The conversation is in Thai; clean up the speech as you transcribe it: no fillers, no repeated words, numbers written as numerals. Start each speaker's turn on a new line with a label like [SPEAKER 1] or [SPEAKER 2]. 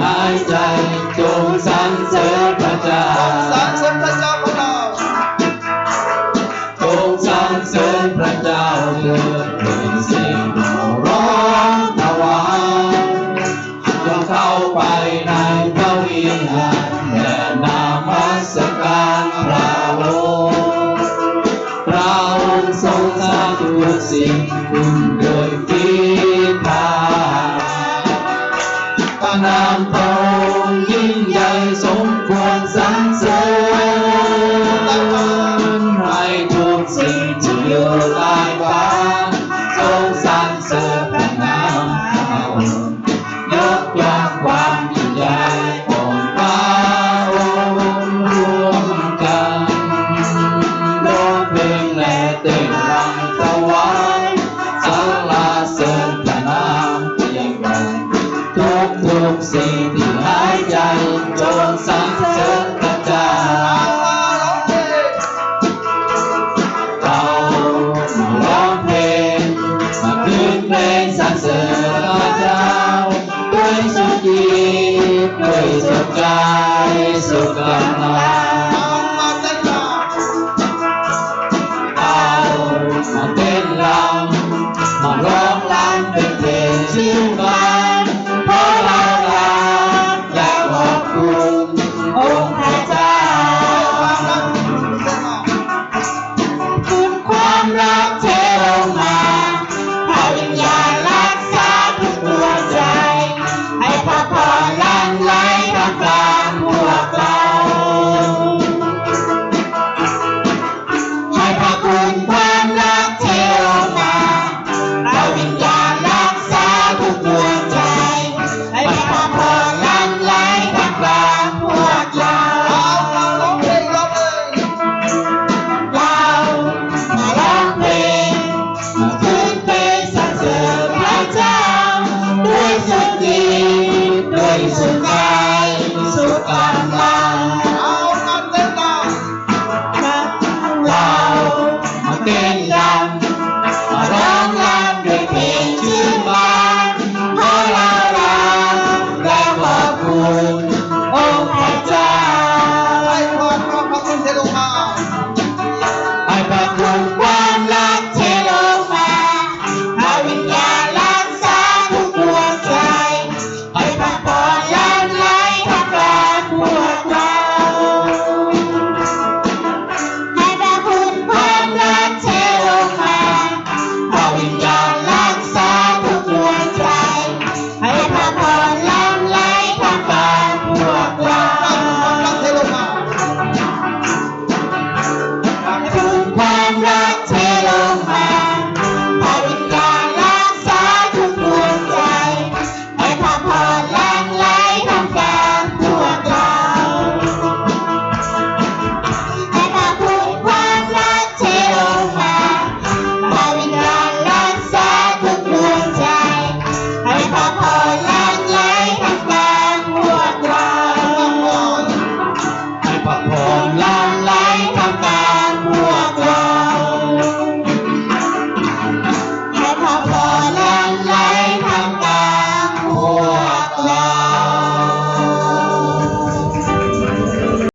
[SPEAKER 1] หายใจจงสรรเสริญพระเจ้า
[SPEAKER 2] สรรเสริญพระเจ้าของเรา
[SPEAKER 1] จงสรรเสริญพระเจ้าเถิดเป็นสิ่งเราร้องถวายจงเข้าไปในพระวิหารและนมัสการพระองค์พระองค์ทรงสร้างทุกสิ่งขึ้นโดยฝีพระพระนามพระองค์ยิ่งใหญ่สมควรสรรเสริญให้ทุกสิ่งที่อยู่ใต้ฟ้าทรงสรรเสริญพระนามพระองค์ยกย่องความยิ่งใหญ่ของพระองค์รวมกันร้องเพลงและเต้นรำถวายสรรเสริญพระนามยิ่งใหญ่ทุกสิ่งที่หายใจจงสรรเสริญพระเจ้าเรามาร้องเพลงมาคืนเพลงสรรเสริญพระเจ้าด้วยสุดจิตด้วยสุดใจสุดกำลัง